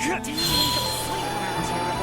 Didn't even go sleep around here.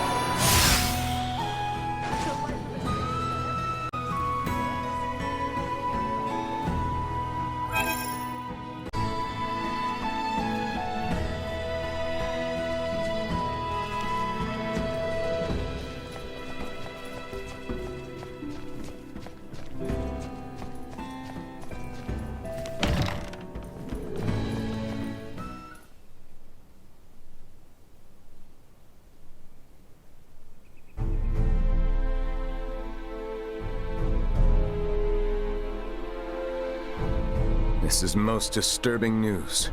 This is most disturbing news.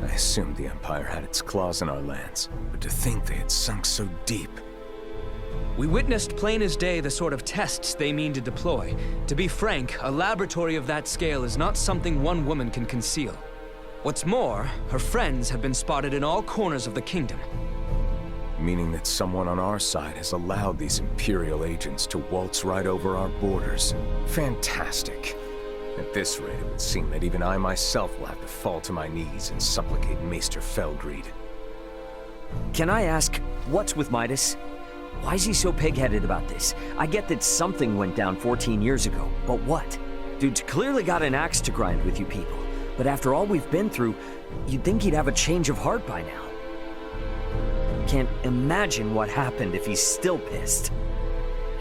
I assumed the Empire had its claws in our lands, but to think they had sunk so deep. We witnessed plain as day the sort of tests they mean to deploy. To be frank, a laboratory of that scale is not something one woman can conceal. What's more, her friends have been spotted in all corners of the kingdom. Meaning that someone on our side has allowed these Imperial agents to waltz right over our borders. Fantastic. At this rate, it would seem that even I myself will have to fall to my knees and supplicate Maester Felgreed. Can I ask, what's with Midas? Why is he so pig-headed about this? I get that something went down 14 years ago, but what? Dude's clearly got an axe to grind with you people. But after all we've been through, you'd think he'd have a change of heart by now. Can't imagine what happened if he's still pissed.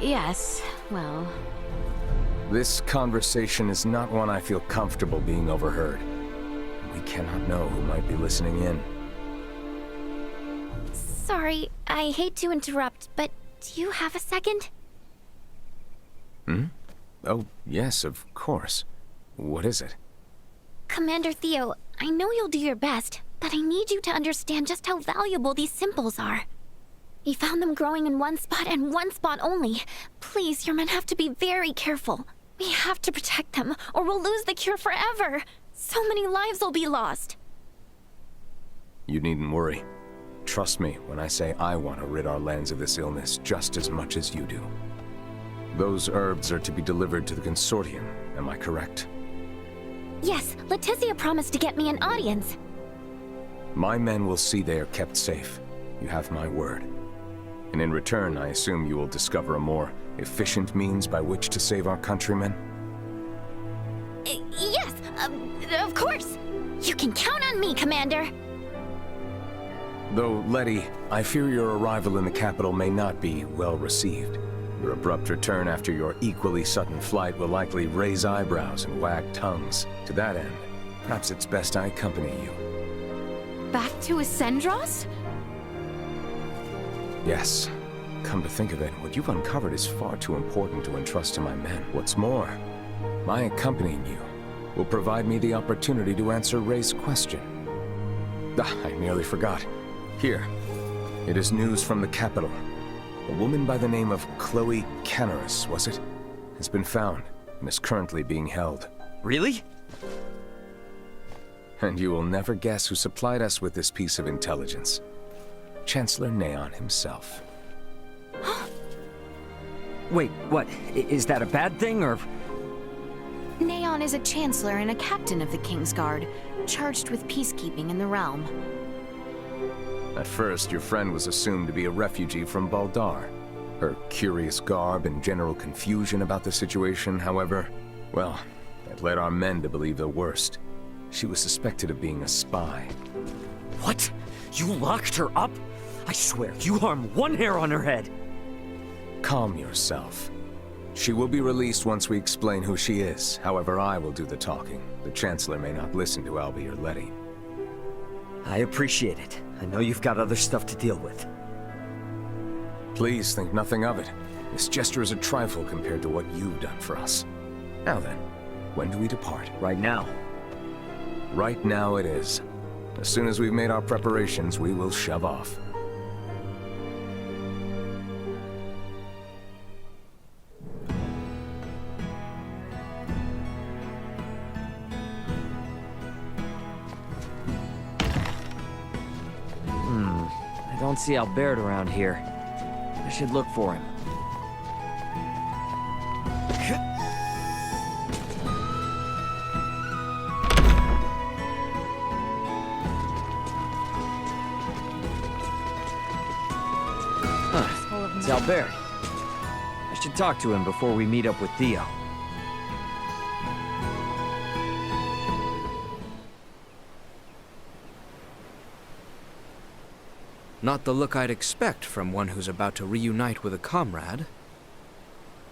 Yes, well... This conversation is not one I feel comfortable being overheard. We cannot know who might be listening in. Sorry, I hate to interrupt, but do you have a second? Hmm? Oh, yes, of course. What is it? Commander Theo, I know you'll do your best, but I need you to understand just how valuable these symbols are. We found them growing in one spot and one spot only. Please, your men have to be very careful. We have to protect them, or we'll lose the cure forever. So many lives will be lost. You needn't worry. Trust me when I say I want to rid our lands of this illness just as much as you do. Those herbs are to be delivered to the Consortium, am I correct? Yes, Leticia promised to get me an audience. My men will see they are kept safe. You have my word. And in return, I assume you will discover a more efficient means by which to save our countrymen? Yes, of course. You can count on me, Commander. Though, Letty, I fear your arrival in the capital may not be well received. Your abrupt return after your equally sudden flight will likely raise eyebrows and wag tongues. To that end, perhaps it's best I accompany you. Back to Ascendros? Yes. Come to think of it, what you've uncovered is far too important to entrust to my men. What's more, my accompanying you will provide me the opportunity to answer Ray's question. I nearly forgot. Here, it is news from the capital. A woman by the name of Chloe Canaris, was it? Has been found and is currently being held. Really? And you will never guess who supplied us with this piece of intelligence. Chancellor Neon himself. Wait, what? Is that a bad thing, or...? Neon is a chancellor and a captain of the Kingsguard, charged with peacekeeping in the realm. At first, your friend was assumed to be a refugee from Baldar. Her curious garb and general confusion about the situation, however, well, it led our men to believe the worst. She was suspected of being a spy. What? You locked her up? I swear, you harm one hair on her head. Calm yourself. She will be released once we explain who she is. However, I will do the talking. The Chancellor may not listen to Albie or Letty. I appreciate it. I know you've got other stuff to deal with. Please think nothing of it. This gesture is a trifle compared to what you've done for us. Now then, when do we depart? Right now. Right now it is. As soon as we've made our preparations, we will shove off. I don't see Albert around here. I should look for him. It's Albert. I should talk to him before we meet up with Theo. Not the look I'd expect from one who's about to reunite with a comrade.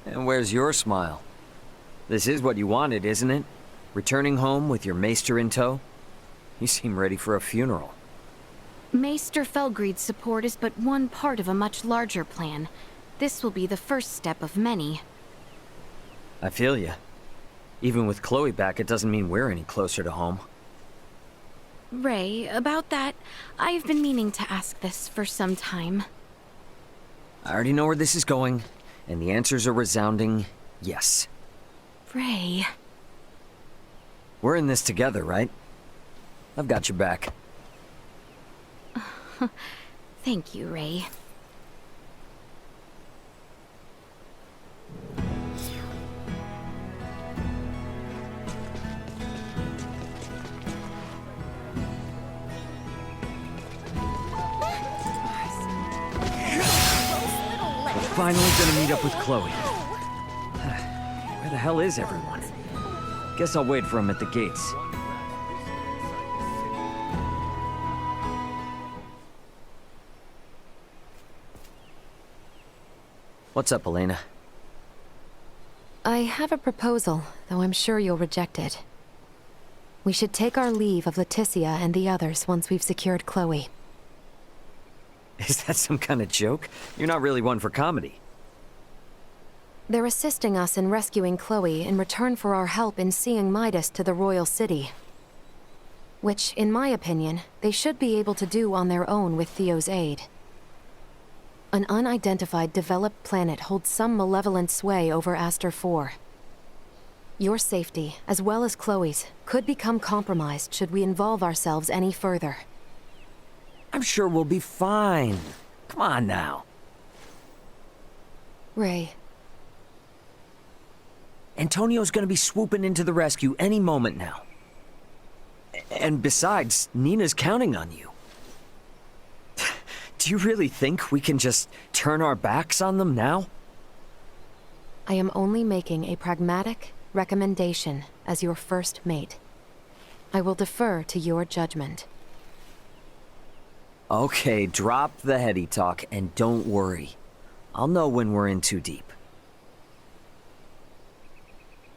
And where's your smile? This is what you wanted, isn't it? Returning home with your maester in tow? You seem ready for a funeral. Maester Felgreid's support is but one part of a much larger plan. This will be the first step of many. I feel ya. Even with Chloe back, it doesn't mean we're any closer to home. Ray, about that, I've been meaning to ask this for some time. I already know where this is going, and the answer's a resounding yes. Ray... We're in this together, right? I've got your back. Thank you, Ray. We're finally gonna meet up with Chloe. Where the hell is everyone? Guess I'll wait for him at the gates. What's up, Elena? I have a proposal, though I'm sure you'll reject it. We should take our leave of Leticia and the others once we've secured Chloe. Is that some kind of joke? You're not really one for comedy. They're assisting us in rescuing Chloe in return for our help in seeing Midas to the royal city. Which, in my opinion, they should be able to do on their own with Theo's aid. An unidentified developed planet holds some malevolent sway over Aster 4. Your safety, as well as Chloe's, could become compromised should we involve ourselves any further. I'm sure we'll be fine. Come on now. Ray. Antonio's gonna be swooping into the rescue any moment now. And besides, Nina's counting on you. Do you really think we can just turn our backs on them now? I am only making a pragmatic recommendation as your first mate. I will defer to your judgment. Okay, drop the heady talk and don't worry. I'll know when we're in too deep.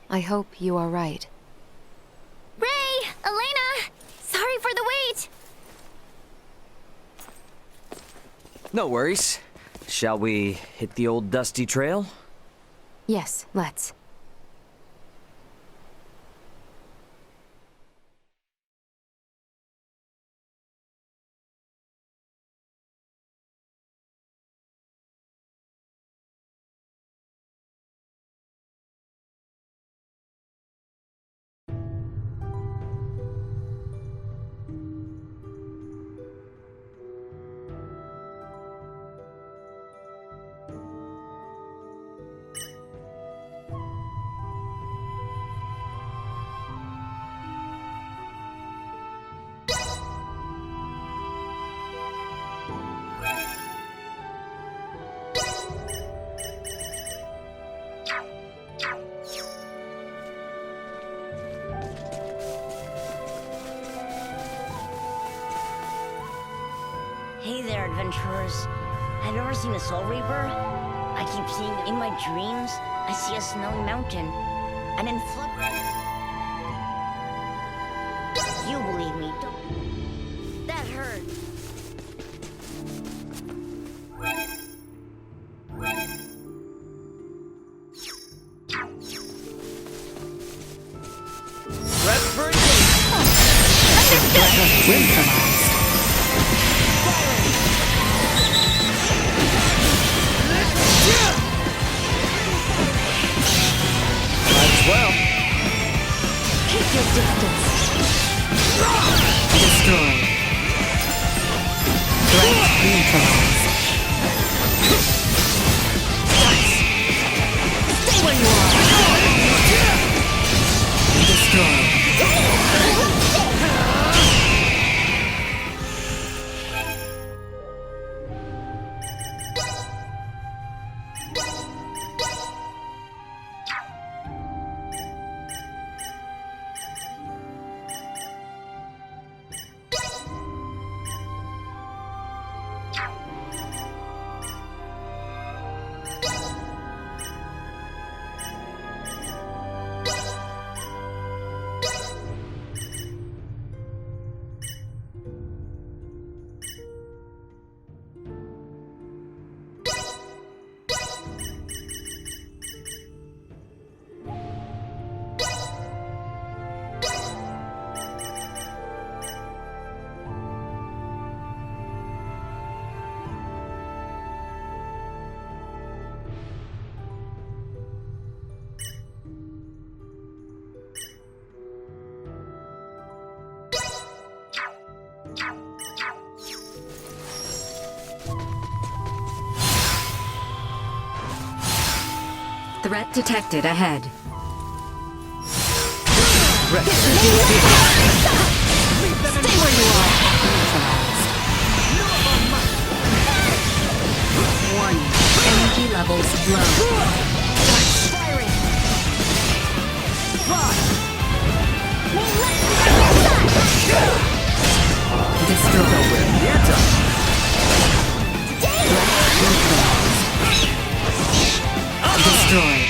I hope you are right. Ray! Elena! Sorry for the wait! No worries. Shall we hit the old dusty trail? Yes, let's. Hey there, adventurers. Have you ever seen a Soul Reaper? I keep seeing in my dreams, I see a snowy mountain. And in You believe me, don't... That hurt. Threat detected ahead. Stay where you are! Warning. Energy levels low. Destroy. Destroyed.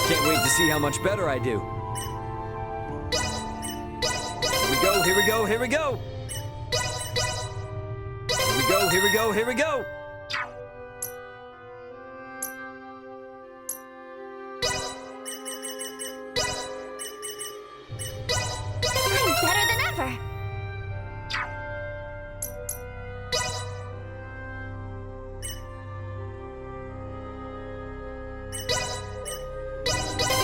Can't wait to see how much better I do. Here we go, here we go, here we go! Here we go, here we go, here we go! I'm better than ever.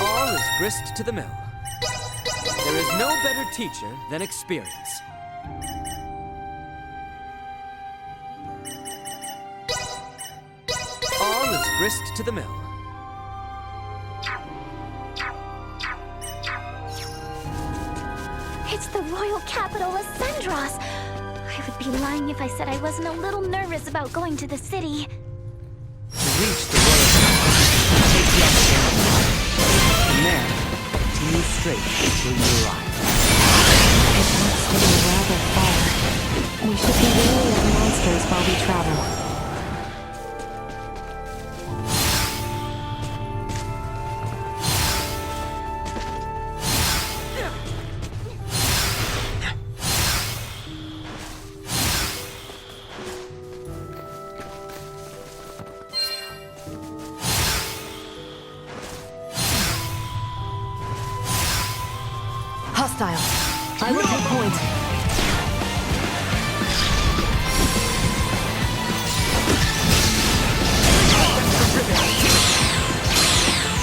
All is grist to the mill. There is no better teacher than experience. All is grist to the mill. It's the royal capital of Sendros. I would be lying if I said I wasn't a little nervous about going to the city. To reach the royal capital, take the upstairs. From there, continue straight until you arrive. It's getting rather far. We should be wary of monsters while we travel. Hostile. I will take point.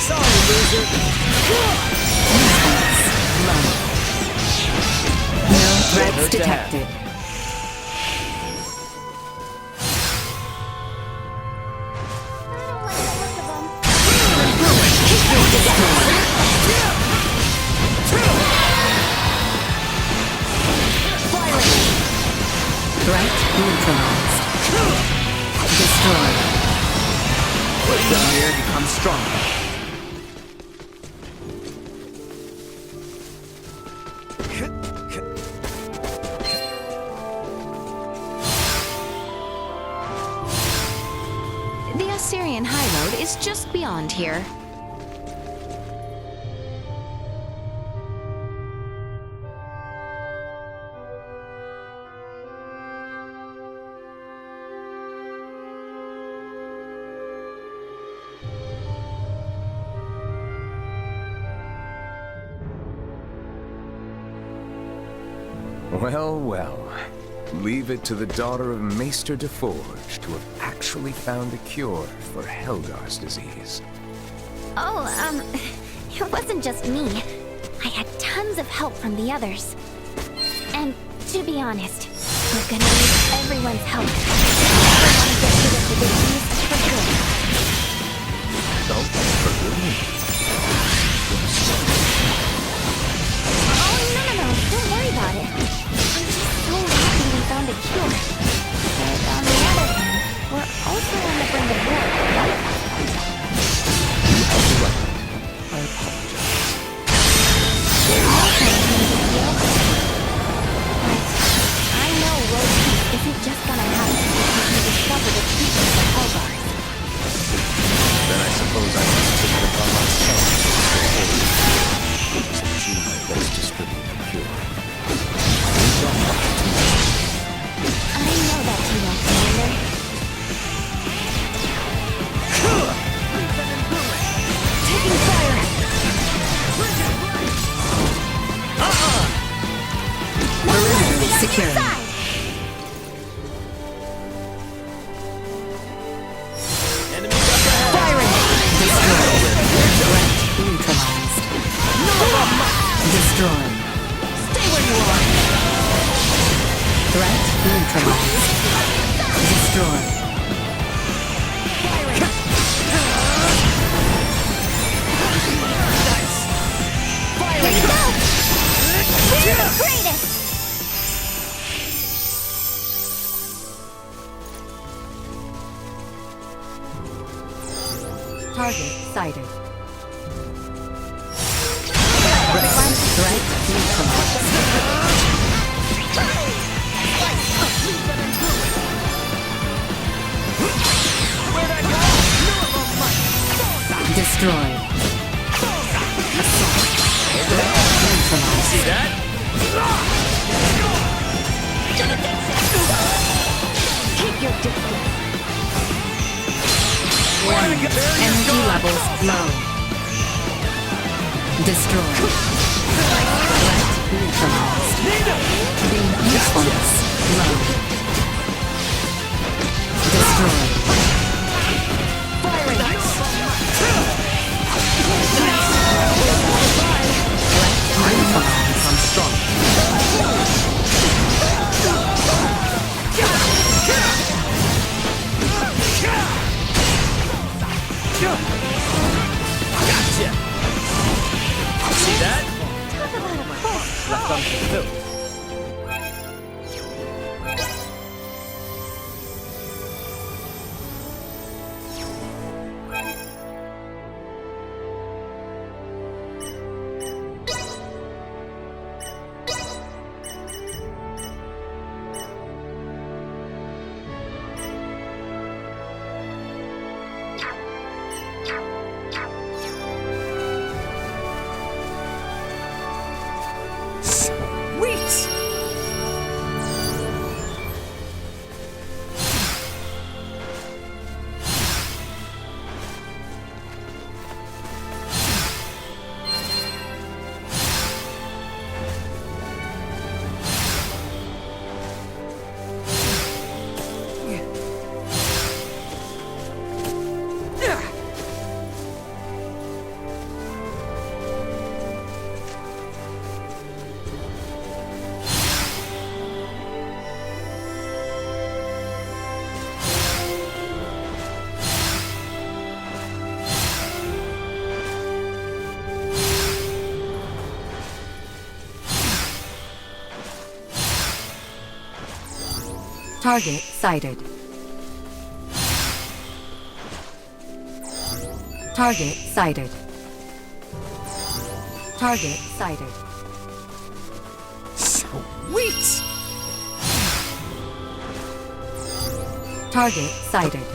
Sorry, loser! No threats detected. Threat neutralized. Destroyed. The mirror becomes stronger. The Assyrian High Road is just beyond here. Well, well. Leave it to the daughter of Maester DeForge to have actually found a cure for Helgar's disease. Oh, it wasn't just me. I had tons of help from the others. And to be honest, we're gonna need everyone's help. I want to get rid of the disease for good. So, for good? Oh, no, don't worry about it. I'm just so happy we found a cure. But on the other hand, we're also on the brink of war, right? I apologize. I know world peace isn't just gonna happen because we discover the treatment of Helgars. Then I suppose I must take it upon myself to do my best to distribute the cure. I know that you don't, Commander. Taking fire! Perimeter secure. Threat neutralized. Destroyed. Here you go! We're the greatest! Target sighted. Threat neutralized. Destroyed. Assault. Neutralized. See that? Keep your distance. Warning. Energy levels low. Destroyed. Threat neutralized. Beam usefulness low. Destroyed. Threat neutralized. I'm strong. Gotcha! See that? Left unfulfilled. Sweet! Target sighted. Target sighted. Target sighted. Sweet! Target sighted.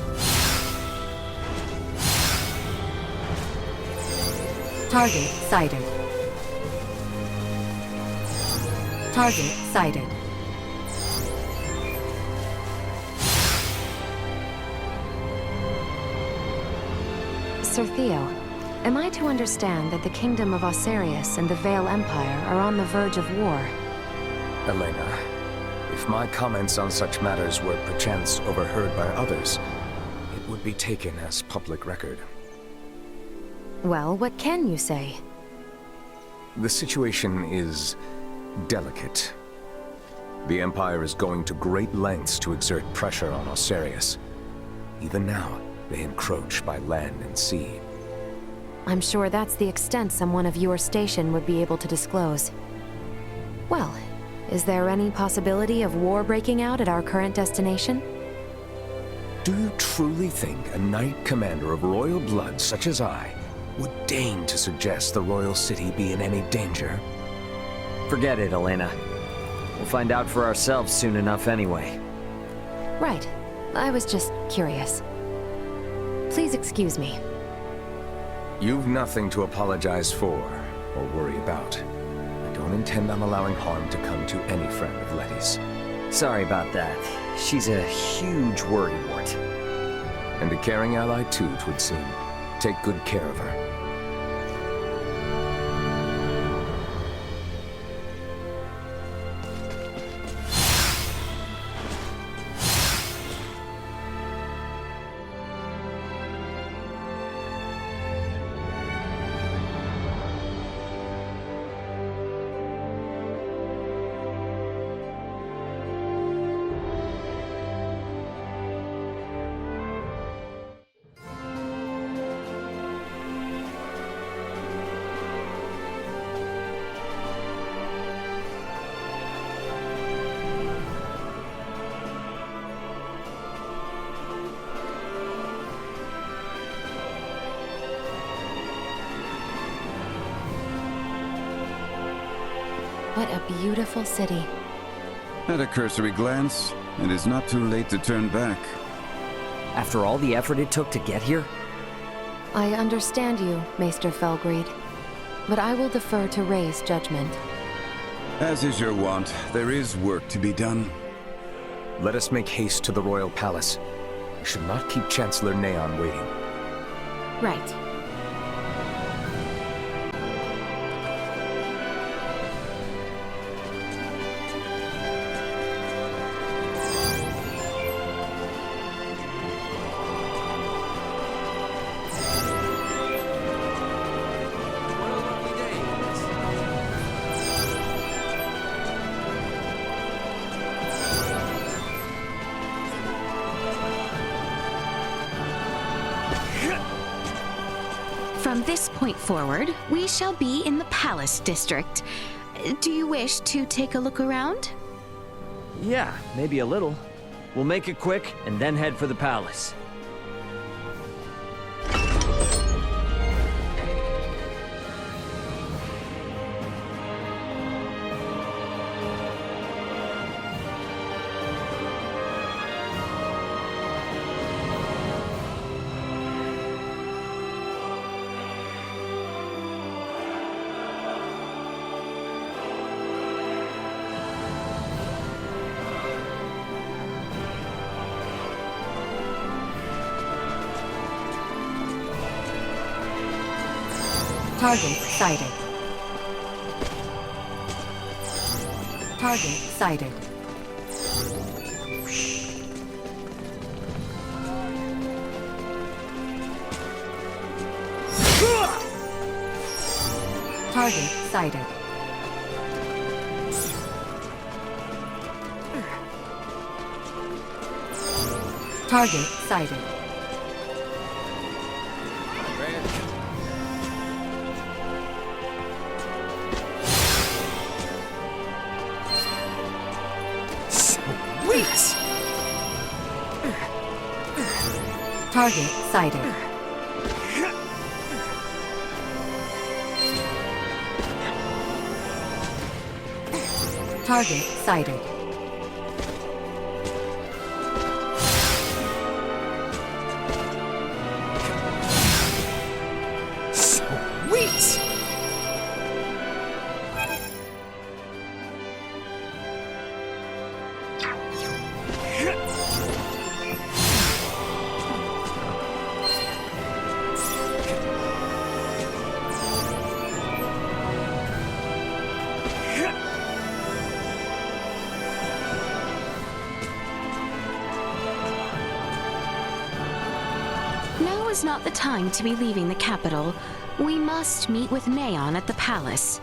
Target sighted. Target sighted. Sir Theo, am I to understand that the Kingdom of Osirius and the Vale Empire are on the verge of war? Elena, if my comments on such matters were perchance overheard by others, it would be taken as public record. Well, what can you say? The situation is delicate. The Empire is going to great lengths to exert pressure on Osirius. Even now, they encroach by land and sea. I'm sure that's the extent someone of your station would be able to disclose. Well, is there any possibility of war breaking out at our current destination? Do you truly think a knight commander of royal blood such as I would deign to suggest the royal city be in any danger? Forget it, Elena. We'll find out for ourselves soon enough anyway. Right. I was just curious. Please excuse me. You've nothing to apologize for or worry about. I don't intend on allowing harm to come to any friend of Letty's. Sorry about that. She's a huge worrywart. And a caring ally too, 'twould seem. Take good care of her. What a beautiful city. At a cursory glance, it is not too late to turn back. After all the effort it took to get here? I understand you, Maester Felgreed, but I will defer to Ray's judgment. As is your wont, there is work to be done. Let us make haste to the royal palace. We should not keep Chancellor Neon waiting. Right. From this point forward, we shall be in the Palace District. Do you wish to take a look around? Yeah, maybe a little. We'll make it quick and then head for the palace. Target sighted. Target sighted. Target sighted. Target sighted. Target sighted. Target sighted. Sweet! Now is not the time to be leaving the capital. We must meet with Neon at the palace.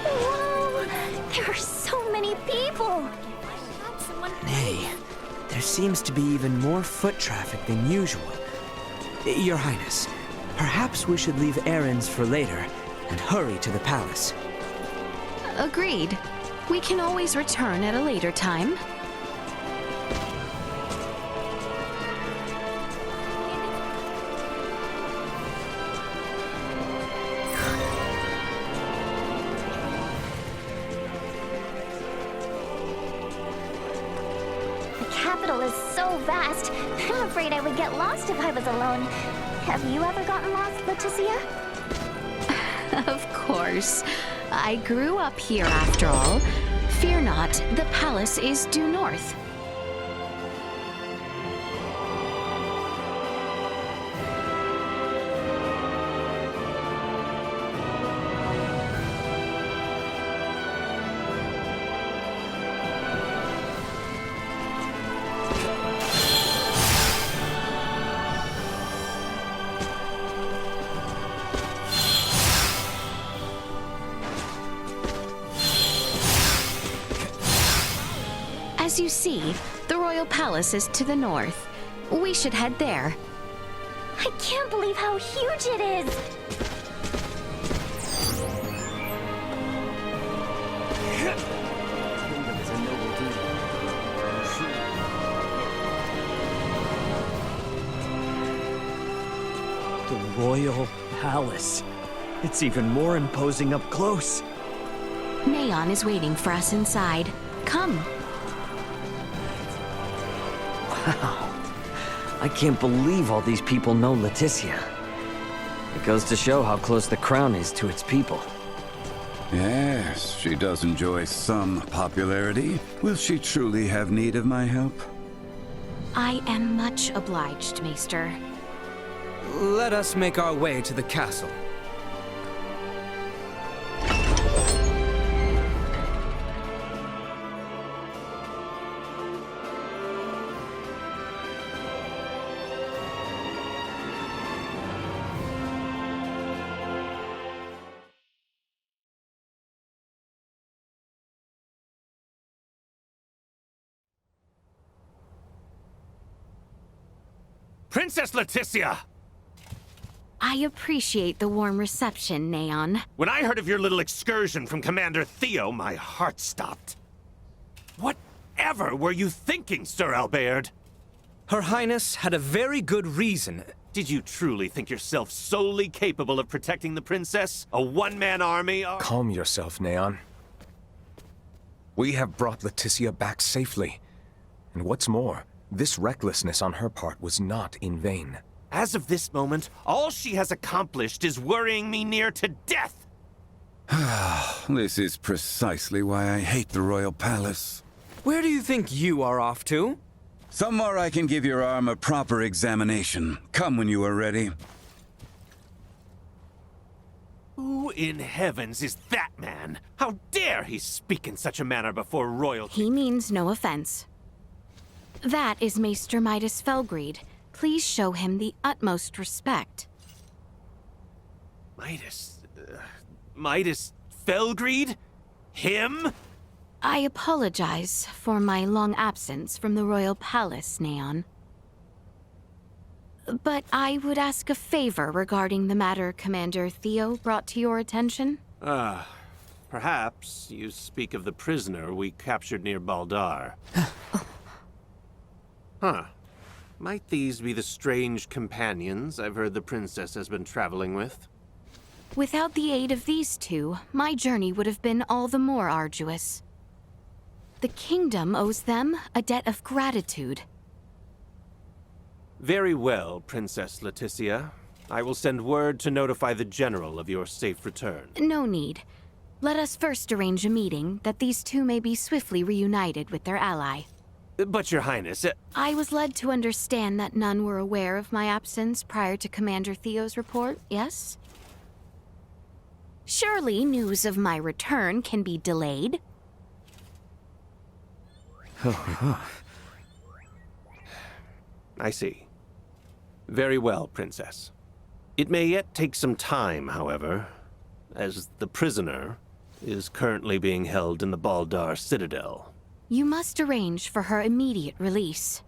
Whoa! There are so many people! Nay, there seems to be even more foot traffic than usual. Your Highness, perhaps we should leave errands for later and hurry to the palace. Agreed. We can always return at a later time. The capital is so vast, I'm afraid I would get lost if I was alone. Have you ever gotten lost, Leticia? Of course. I grew up here after all. Fear not, the palace is due north. As you see, the royal palace is to the north. We should head there. I can't believe how huge it is! The royal palace. It's even more imposing up close. Neon is waiting for us inside. Come. Wow. I can't believe all these people know Leticia. It goes to show how close the crown is to its people. Yes, she does enjoy some popularity. Will she truly have need of my help? I am much obliged, Maester. Let us make our way to the castle. Princess Leticia! I appreciate the warm reception, Neon. When I heard of your little excursion from Commander Theo, my heart stopped. Whatever were you thinking, Sir Albert? Her Highness had a very good reason. Did you truly think yourself solely capable of protecting the princess? A one-man army? Calm yourself, Neon. We have brought Leticia back safely. And what's more, this recklessness on her part was not in vain. As of this moment, all she has accomplished is worrying me near to death! This is precisely why I hate the royal palace. Where do you think you are off to? Somewhere I can give your arm a proper examination. Come when you are ready. Who in heavens is that man? How dare he speak in such a manner before royalty? He means no offense. That is Maester Midas Felgreed. Please show him the utmost respect. Midas Felgreed? Him? I apologize for my long absence from the royal palace, Neon. But I would ask a favor regarding the matter Commander Theo brought to your attention. Perhaps you speak of the prisoner we captured near Baldar. Huh. Might these be the strange companions I've heard the princess has been traveling with? Without the aid of these two, my journey would have been all the more arduous. The kingdom owes them a debt of gratitude. Very well, Princess Leticia. I will send word to notify the general of your safe return. No need. Let us first arrange a meeting that these two may be swiftly reunited with their ally. But, Your Highness, I was led to understand that none were aware of my absence prior to Commander Theo's report, yes? Surely news of my return can be delayed. I see. Very well, Princess. It may yet take some time, however, as the prisoner is currently being held in the Baldar Citadel. You must arrange for her immediate release.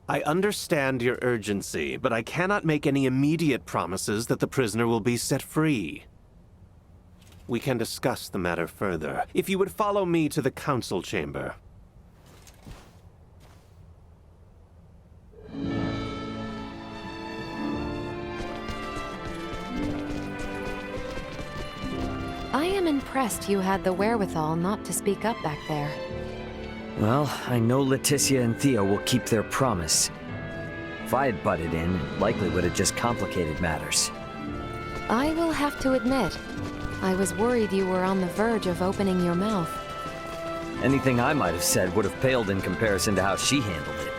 I understand your urgency, but I cannot make any immediate promises that the prisoner will be set free. We can discuss the matter further, if you would follow me to the council chamber. I am impressed you had the wherewithal not to speak up back there. Well, I know Leticia and Theo will keep their promise. If I had butted in, it likely would have just complicated matters. I will have to admit, I was worried you were on the verge of opening your mouth. Anything I might have said would have paled in comparison to how she handled it.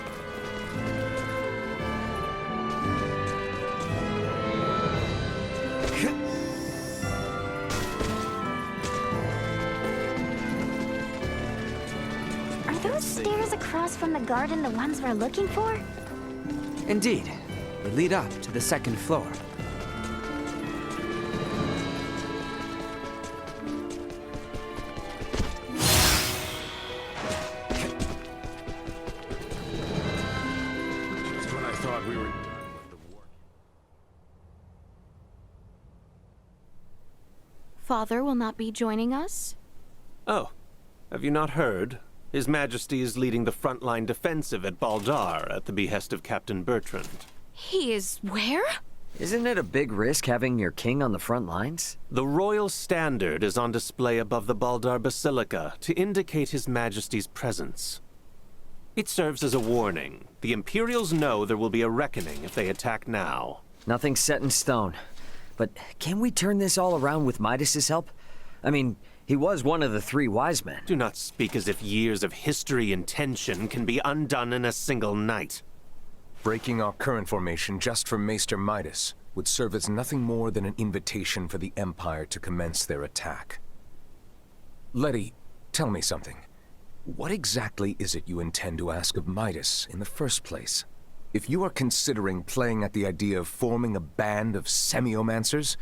Are those stairs across from the garden the ones we're looking for? Indeed. They lead up to the second floor. Just when I thought we were done with the work. Father will not be joining us? Oh, have you not heard? His Majesty is leading the frontline defensive at Baldar at the behest of Captain Bertrand. He is where? Isn't it a big risk having your king on the front lines? The royal standard is on display above the Baldar Basilica to indicate His Majesty's presence. It serves as a warning. The Imperials know there will be a reckoning if they attack now. Nothing's set in stone. But can we turn this all around with Midas's help? I mean, he was one of the 3 wise men. Do not speak as if years of history and tension can be undone in a single night. Breaking our current formation just for Maester Midas would serve as nothing more than an invitation for the Empire to commence their attack. Letty, tell me something. What exactly is it you intend to ask of Midas in the first place? If you are considering playing at the idea of forming a band of semiomancers,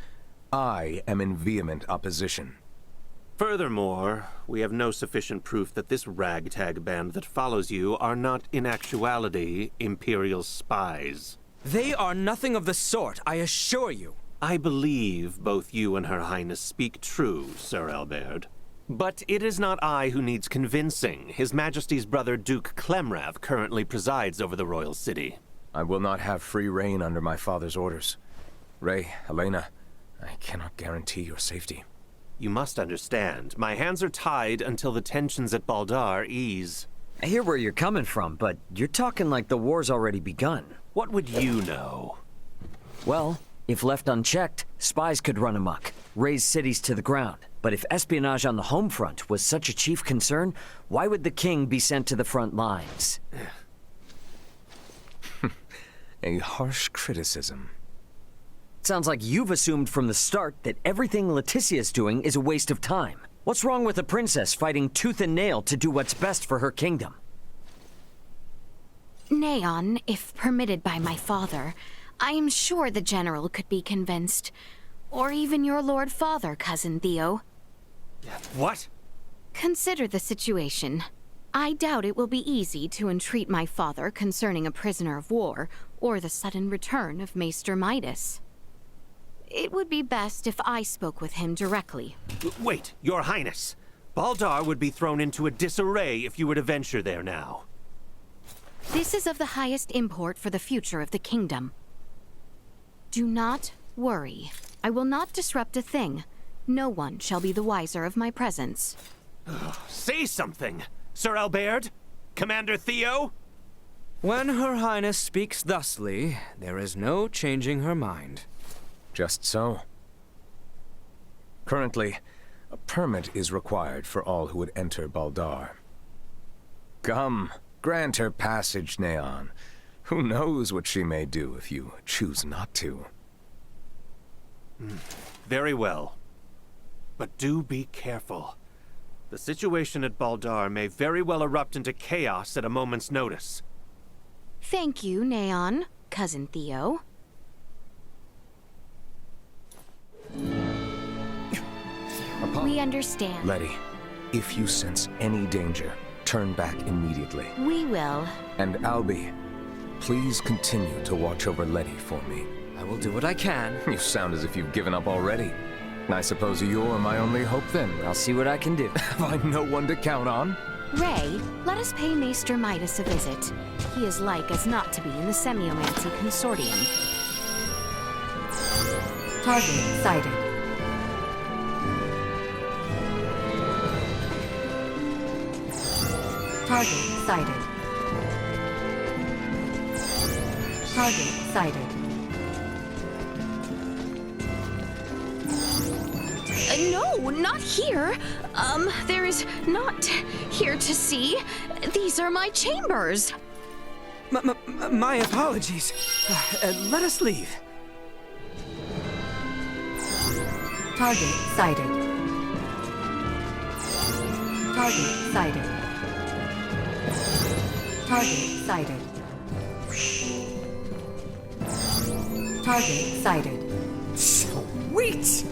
I am in vehement opposition. Furthermore, we have no sufficient proof that this ragtag band that follows you are not in actuality Imperial spies. They are nothing of the sort, I assure you. I believe both you and Her Highness speak true, Sir Albert. But it is not I who needs convincing. His Majesty's brother Duke Clemrath currently presides over the royal city. I will not have free reign under my father's orders. Ray, Helena, I cannot guarantee your safety. You must understand, my hands are tied until the tensions at Baldar ease. I hear where you're coming from, but you're talking like the war's already begun. What would you know? Well, if left unchecked, spies could run amok, raze cities to the ground. But if espionage on the home front was such a chief concern, why would the king be sent to the front lines? A harsh criticism. Sounds like you've assumed from the start that everything Leticia's doing is a waste of time. What's wrong with a princess fighting tooth and nail to do what's best for her kingdom? Neon, if permitted by my father, I am sure the general could be convinced. Or even your Lord Father, Cousin Theo. What? Consider the situation. I doubt it will be easy to entreat my father concerning a prisoner of war, or the sudden return of Maester Midas. It would be best if I spoke with him directly. Wait, Your Highness. Baldar would be thrown into a disarray if you were to venture there now. This is of the highest import for the future of the kingdom. Do not worry. I will not disrupt a thing. No one shall be the wiser of my presence. Say something, Sir Albert? Commander Theo? When Her Highness speaks thusly, there is no changing her mind. Just so. Currently, a permit is required for all who would enter Baldar. Come, grant her passage, Neon. Who knows what she may do if you choose not to. Very well. But do be careful. The situation at Baldar may very well erupt into chaos at a moment's notice. Thank you, Neon, Cousin Theo. We understand. Letty, if you sense any danger, turn back immediately. We will. And Albie, please continue to watch over Letty for me. I will do what I can. You sound as if you've given up already. I suppose you're my only hope then. I'll see what I can do. Have I no one to count on? Ray, let us pay Maester Midas a visit. He is like as not to be in the Semiomancy Consortium. Target sighted. Target sighted. Target sighted. No, not here. There is not here to see. These are my chambers. My apologies. Let us leave. Target sighted. Target sighted. Target sighted. Target sighted. Sweet!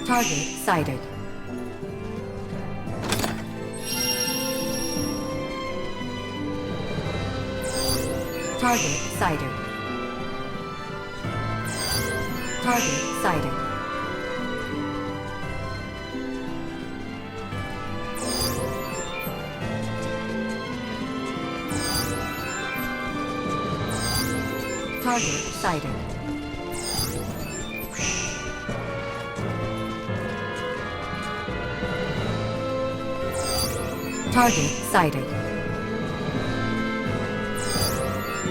Target sighted. Target sighted. Target sighted. Target sighted. Target sighted.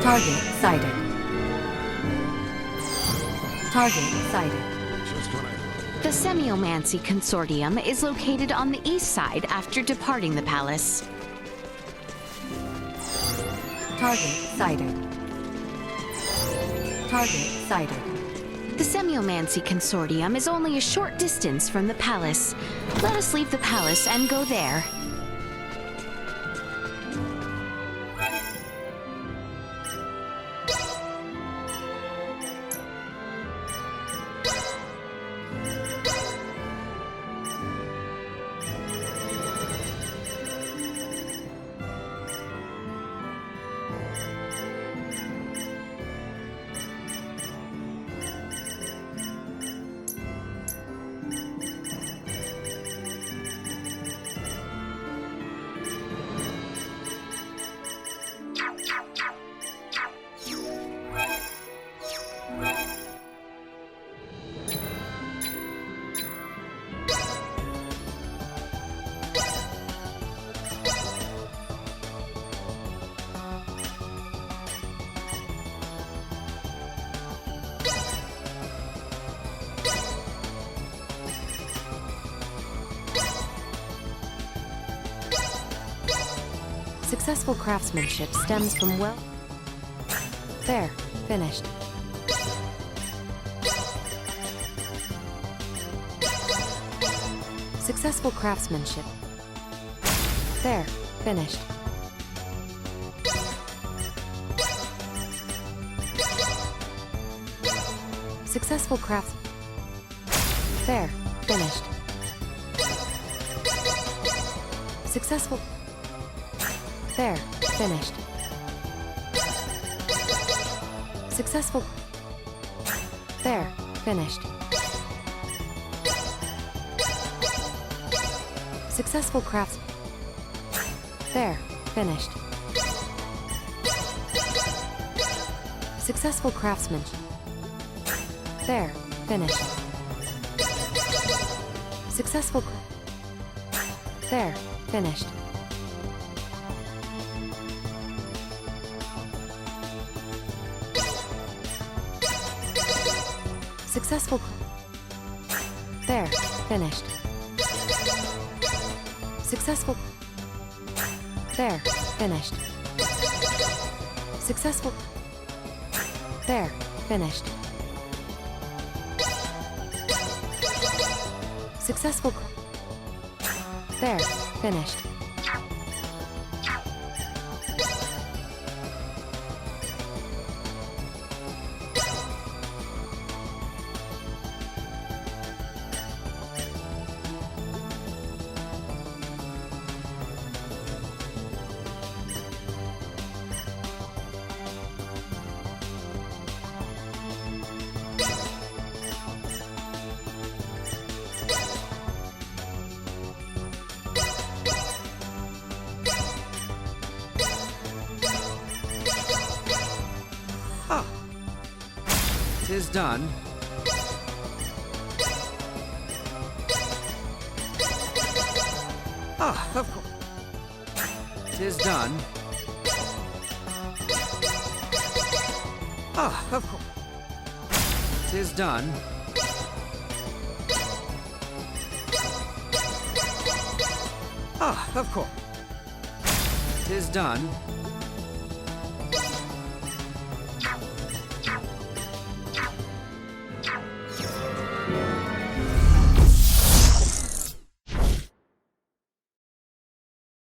Target sighted. Target sighted. The Semiomancy Consortium is located on the east side after departing the palace. Target sighted. Target sighted. The Semiomancy Consortium is only a short distance from the palace. Let us leave the palace and go there. Successful craftsmanship stems from well... There, finished. Successful craftsmanship. There, finished. Successful crafts... There, finished. Successful... There, finished. Successful... There, finished. Successful crafts... There, finished. Successful craftsmanship. There, finished. Successful... There, finished. Successful... There, finished. Successful... There, finished. Successful... There, finished. Successful... There, finished. Tis done. Of course. Tis done. Of course. Tis done. Ah, of course. 'Tis done.